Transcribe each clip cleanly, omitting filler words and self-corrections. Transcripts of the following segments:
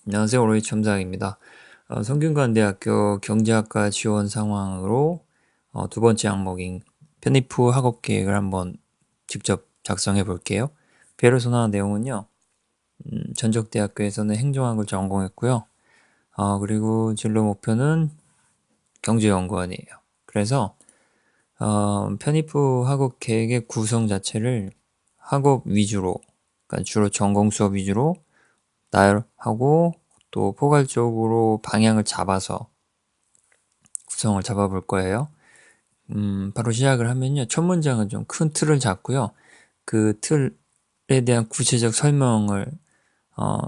안녕하세요. 오로이 첨장입니다. 성균관대학교 경제학과 지원 상황으로 두 번째 항목인 편입 후 학업 계획을 한번 직접 작성해 볼게요. 페르소나 내용은요. 전적대학교에서는 행정학을 전공했고요. 그리고 진로 목표는 경제연구원이에요. 그래서 편입 후 학업 계획의 구성 자체를 학업 위주로, 그러니까 주로 전공 수업 위주로 나열하고 또 포괄적으로 방향을 잡아서 구성을 잡아볼 거예요. 바로 시작을 하면요. 첫 문장은 좀 큰 틀을 잡고요. 그 틀에 대한 구체적 설명을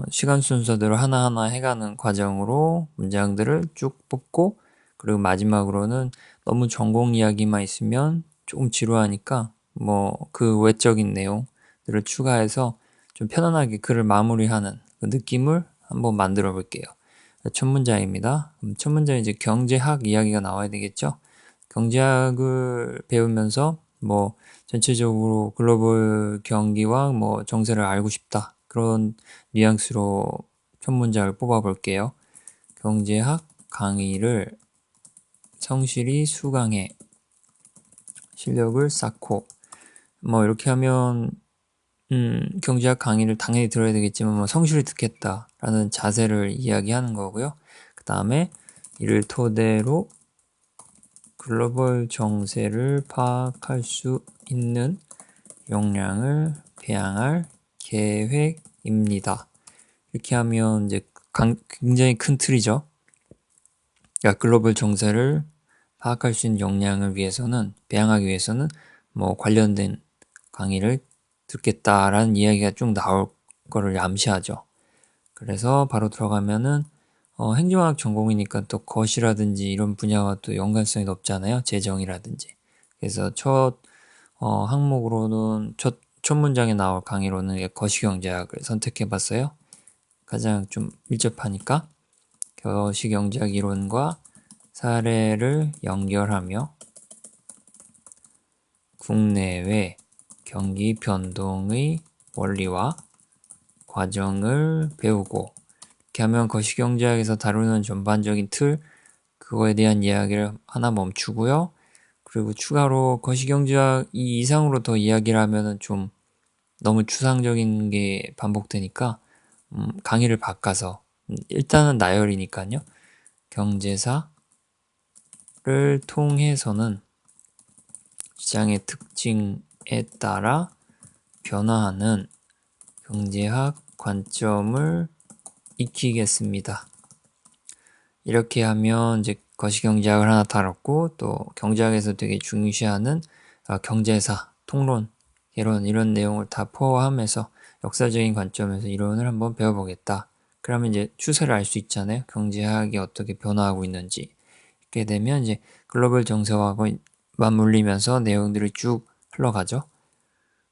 시간 순서대로 하나하나 해가는 과정으로 문장들을 쭉 뽑고, 그리고 마지막으로는 너무 전공 이야기만 있으면 조금 지루하니까 뭐 그 외적인 내용들을 추가해서 좀 편안하게 글을 마무리하는 그 느낌을 한번 만들어 볼게요. 첫 문장입니다. 첫 문장은 이제 경제학 이야기가 나와야 되겠죠? 경제학을 배우면서 뭐 전체적으로 글로벌 경기와 뭐 정세를 알고 싶다. 그런 뉘앙스로 첫 문장을 뽑아 볼게요. 경제학 강의를 성실히 수강해 실력을 쌓고, 뭐 이렇게 하면 경제학 강의를 당연히 들어야 되겠지만 뭐 성실히 듣겠다라는 자세를 이야기하는 거고요. 그 다음에 이를 토대로 글로벌 정세를 파악할 수 있는 역량을 배양할 계획입니다. 이렇게 하면 이제 굉장히 큰 틀이죠. 그러니까 글로벌 정세를 파악할 수 있는 역량을 위해서는, 배양하기 위해서는 뭐 관련된 강의를 듣겠다라는 이야기가 쭉 나올 거를 암시하죠. 그래서 바로 들어가면은 행정학 전공이니까 또 거시라든지 이런 분야와 또 연관성이 높잖아요. 재정이라든지. 그래서 첫 항목으로는 첫 문장에 나올 강의로는 거시경제학을 선택해봤어요. 가장 좀 밀접하니까 거시경제학 이론과 사례를 연결하며 국내외 경기 변동의 원리와 과정을 배우고, 이렇게 하면 거시경제학에서 다루는 전반적인 틀, 그거에 대한 이야기를 하나 멈추고요. 그리고 추가로 거시경제학 이 이상으로 더 이야기를 하면은 좀 너무 추상적인 게 반복되니까 강의를 바꿔서 일단은 나열이니까요. 경제사를 통해서는 시장의 특징에 따라 변화하는 경제학 관점을 익히겠습니다. 이렇게 하면 이제 거시경제학을 하나 다뤘고, 또 경제학에서 되게 중시하는 경제사, 통론, 이런 내용을 다 포함해서 역사적인 관점에서 이론을 한번 배워보겠다. 그러면 이제 추세를 알 수 있잖아요. 경제학이 어떻게 변화하고 있는지. 이렇게 되면 이제 글로벌 정세와 맞물리면서 내용들이 쭉 흘러가죠.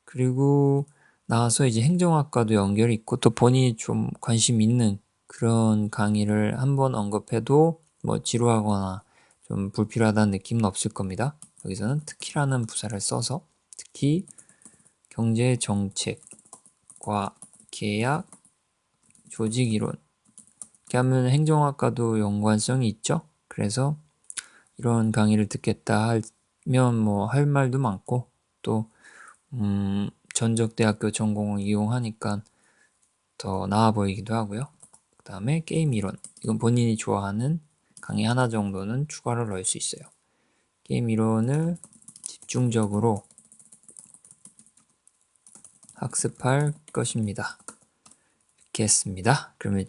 그리고 나와서 이제 행정학과도 연결이 있고, 또 본인이 좀 관심 있는 그런 강의를 한번 언급해도 뭐 지루하거나 좀 불필요하다는 느낌은 없을 겁니다. 여기서는 특히라는 부사를 써서 특히 경제정책과 계약, 조직이론, 이렇게 하면 행정학과도 연관성이 있죠. 그래서 이런 강의를 듣겠다 하면 뭐 할 말도 많고, 또 전적대학교 전공을 이용하니까 더 나아 보이기도 하고요. 그 다음에 게임 이론, 이건 본인이 좋아하는 강의 하나 정도는 추가로 넣을 수 있어요. 게임 이론을 집중적으로 학습할 것입니다. 이렇게 했습니다. 그러면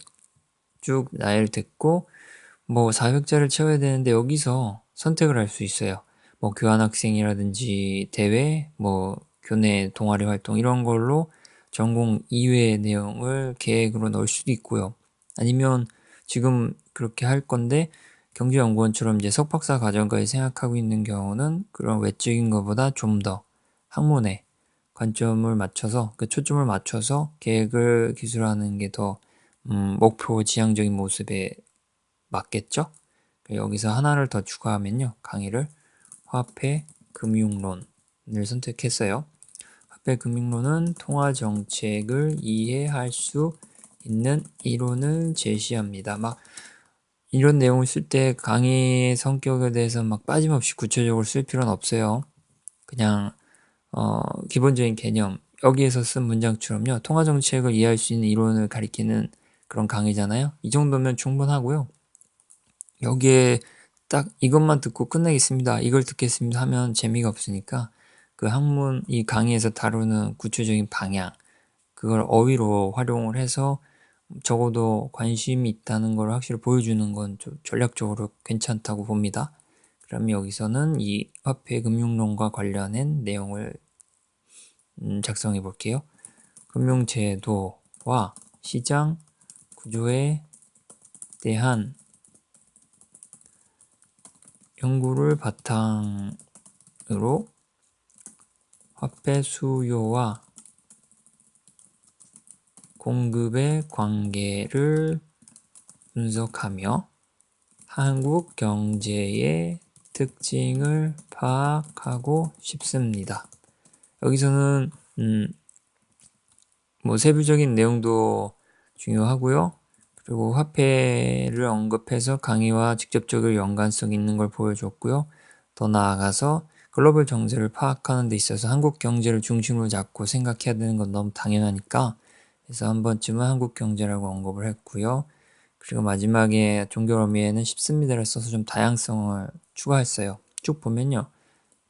쭉 나열 됐고, 뭐 자격자를 채워야 되는데 여기서 선택을 할 수 있어요. 뭐 교환학생이라든지 대회, 뭐 교내 동아리 활동 이런 걸로 전공 이외의 내용을 계획으로 넣을 수도 있고요. 아니면 지금 그렇게 할 건데 경제연구원처럼 이제 석박사 과정까지 생각하고 있는 경우는 그런 외적인 것보다 좀 더 학문에 관점을 맞춰서, 그 초점을 맞춰서 계획을 기술하는 게 더 목표 지향적인 모습에 맞겠죠? 여기서 하나를 더 추가하면요. 강의를 화폐 금융론을 선택했어요. 화폐 금융론은 통화 정책을 이해할 수 있는 이론을 제시합니다. 막 이런 내용을 쓸 때 강의의 성격에 대해서 막 빠짐없이 구체적으로 쓸 필요는 없어요. 그냥 기본적인 개념, 여기에서 쓴 문장처럼요. 통화정책을 이해할 수 있는 이론을 가리키는 그런 강의잖아요. 이 정도면 충분하고요. 여기에 딱 이것만 듣고 끝내겠습니다. 이걸 듣겠습니다 하면 재미가 없으니까 그 학문, 이 강의에서 다루는 구체적인 방향, 그걸 어휘로 활용을 해서 적어도 관심이 있다는 걸 확실히 보여주는 건 좀 전략적으로 괜찮다고 봅니다. 그럼 여기서는 이 화폐 금융론과 관련된 내용을 작성해 볼게요. 금융제도와 시장 구조에 대한 연구를 바탕으로 화폐 수요와 공급의 관계를 분석하며 한국 경제의 특징을 파악하고 싶습니다. 여기서는 뭐 세부적인 내용도 중요하고요. 그리고 화폐를 언급해서 강의와 직접적으로 연관성 있는 걸 보여줬고요. 더 나아가서 글로벌 정세를 파악하는 데 있어서 한국 경제를 중심으로 잡고 생각해야 되는 건 너무 당연하니까 그래서 한 번쯤은 한국 경제라고 언급을 했고요. 그리고 마지막에 종교 의미에는 싶습니다를 써서 좀 다양성을 추가했어요. 쭉 보면요.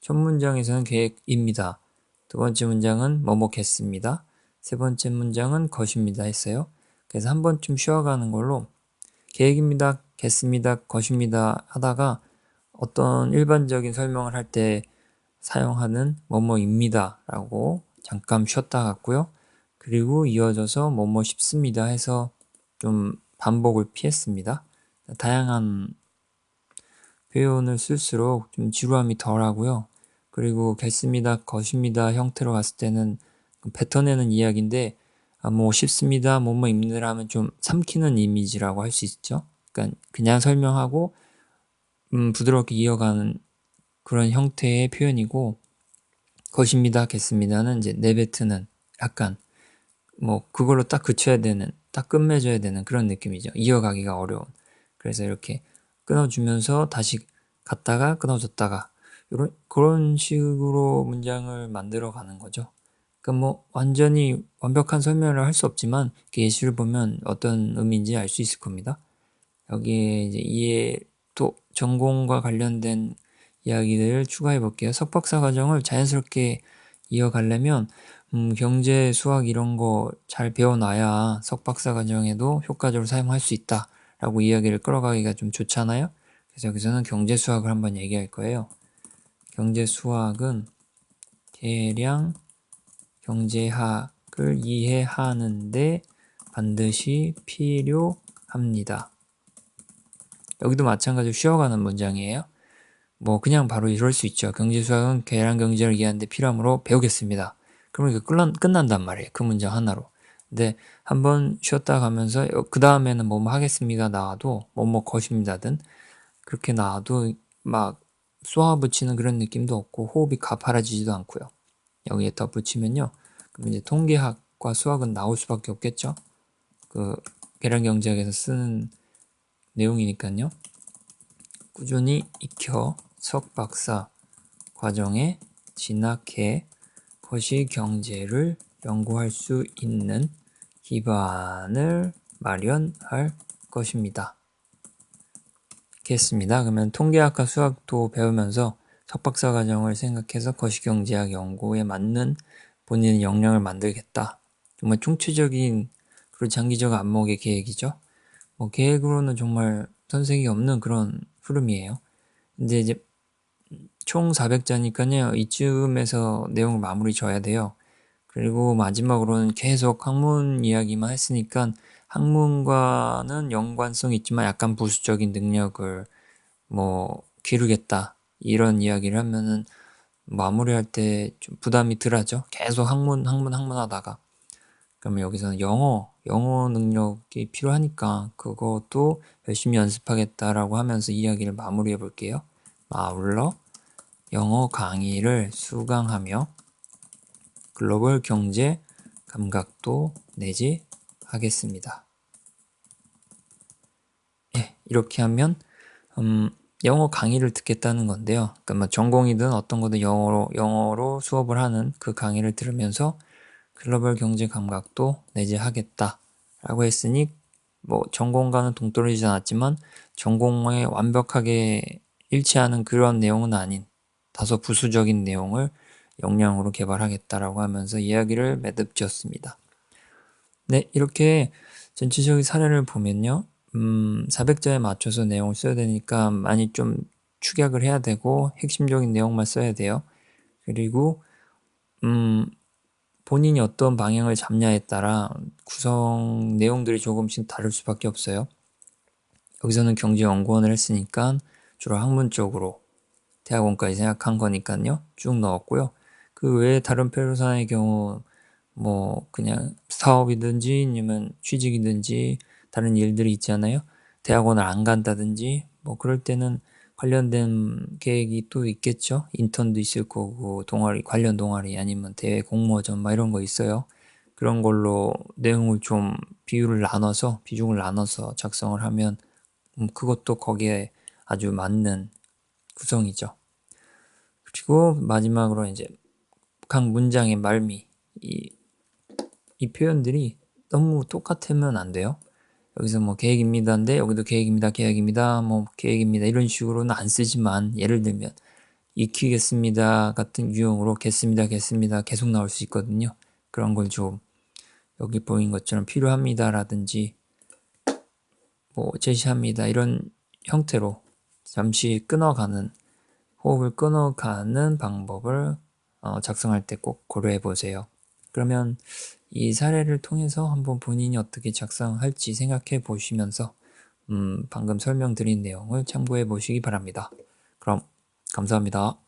첫 문장에서는 계획입니다. 두 번째 문장은 뭐뭐겠습니다. 세 번째 문장은 것입니다 했어요. 그래서 한 번쯤 쉬어가는 걸로 계획입니다, 겠습니다, 것입니다 하다가 어떤 일반적인 설명을 할 때 사용하는 뭐뭐입니다 라고 잠깐 쉬었다 갔고요. 그리고 이어져서 뭐뭐 싶습니다 해서 좀 반복을 피했습니다. 다양한 표현을 쓸수록 좀 지루함이 덜하고요. 그리고 겠습니다, 것입니다 형태로 갔을 때는 뱉어내는 이야기인데 뭐 쉽습니다, 뭐뭐입니다 하면 좀 삼키는 이미지라고 할 수 있죠. 그러니까 그냥 설명하고 부드럽게 이어가는 그런 형태의 표현이고 것입니다, 겠습니다는 이제 내뱉는 약간 뭐 그걸로 딱 그쳐야 되는, 딱 끝맺어야 되는 그런 느낌이죠. 이어가기가 어려운. 그래서 이렇게 끊어주면서 다시 갔다가 끊어줬다가 이런 그런 식으로 문장을 만들어 가는 거죠. 그러니까 뭐 완전히 완벽한 설명을 할 수 없지만 예시를 보면 어떤 의미인지 알 수 있을 겁니다. 여기에 이제 이해 또 전공과 관련된 이야기들을 추가해 볼게요. 석박사 과정을 자연스럽게 이어가려면 경제, 수학 이런 거 잘 배워놔야 석박사 과정에도 효과적으로 사용할 수 있다라고 이야기를 끌어가기가 좀 좋잖아요. 그래서 여기서는 경제 수학을 한번 얘기할 거예요. 경제 수학은 대량 경제학을 이해하는데 반드시 필요합니다. 여기도 마찬가지로 쉬어가는 문장이에요. 뭐 그냥 바로 이럴 수 있죠. 경제 수학은 계량 경제를 이해하는 데 필요하므로 배우겠습니다. 그러면 이거 끝난단 말이에요. 그 문장 하나로. 근데 한번 쉬었다 가면서 그 다음에는 뭐뭐 하겠습니다 나와도 뭐뭐 것입니다든 그렇게 나와도 막 쏘아붙이는 그런 느낌도 없고 호흡이 가파라지지도 않고요. 여기에 덧붙이면요. 그럼 이제 통계학과 수학은 나올 수밖에 없겠죠. 그 계량 경제학에서 쓰는 내용이니까요. 꾸준히 익혀 석박사 과정에 진학해 거시경제를 연구할 수 있는 기반을 마련할 것입니다. 겠습니다. 그러면 통계학과 수학도 배우면서 석박사 과정을 생각해서 거시경제학 연구에 맞는 본인의 역량을 만들겠다. 정말 총체적인 그리고 장기적 안목의 계획이죠. 뭐 계획으로는 정말 선색이 없는 그런 흐름이에요. 근데 이제 총 400자니까요. 이쯤에서 내용을 마무리 져야 돼요. 그리고 마지막으로는 계속 학문 이야기만 했으니까 학문과는 연관성 있지만 약간 부수적인 능력을 뭐 기르겠다 이런 이야기를 하면은 마무리할 때 좀 부담이 덜하죠. 계속 학문 하다가 그러면 여기서는 영어 능력이 필요하니까 그것도 열심히 연습하겠다라고 하면서 이야기를 마무리해 볼게요. 아울러 영어 강의를 수강하며 글로벌 경제 감각도 내지 하겠습니다. 예, 이렇게 하면 영어 강의를 듣겠다는 건데요. 그러니까 뭐 전공이든 어떤 거든 영어로 수업을 하는 그 강의를 들으면서 글로벌 경제 감각도 내재하겠다라고 했으니 뭐 전공과는 동떨어지지 않았지만 전공에 완벽하게 일치하는 그런 내용은 아닌 다소 부수적인 내용을 역량으로 개발하겠다라고 하면서 이야기를 매듭 지었습니다. 네, 이렇게 전체적인 사례를 보면요. 400자에 맞춰서 내용을 써야 되니까 많이 좀 축약을 해야 되고 핵심적인 내용만 써야 돼요. 그리고 본인이 어떤 방향을 잡냐에 따라 구성 내용들이 조금씩 다를 수밖에 없어요. 여기서는 경제연구원을 했으니까 주로 학문 쪽으로 대학원까지 생각한 거니까요. 쭉 넣었고요. 그 외에 다른 페르소나의 경우 뭐 그냥 사업이든지 아니면 취직이든지 다른 일들이 있잖아요. 대학원을 안 간다든지 뭐 그럴 때는 관련된 계획이 또 있겠죠. 인턴도 있을 거고 동아리 관련 동아리 아니면 대외 공모전 막 이런 거 있어요. 그런 걸로 내용을 좀 비중을 나눠서 작성을 하면 그것도 거기에 아주 맞는 구성이죠. 그리고 마지막으로 이제 각 문장의 말미 이 표현들이 너무 똑같으면 안 돼요. 여기서 뭐 계획입니다인데 여기도 계획입니다, 뭐 계획입니다 이런 식으로는 안 쓰지만 예를 들면 익히겠습니다 같은 유형으로 겠습니다 계속 나올 수 있거든요. 그런 걸 좀 여기 보인 것처럼 필요합니다라든지 뭐 제시합니다 이런 형태로 잠시 호흡을 끊어가는 방법을 작성할 때 꼭 고려해 보세요. 그러면 이 사례를 통해서 한번 본인이 어떻게 작성할지 생각해 보시면서 방금 설명드린 내용을 참고해 보시기 바랍니다. 그럼 감사합니다.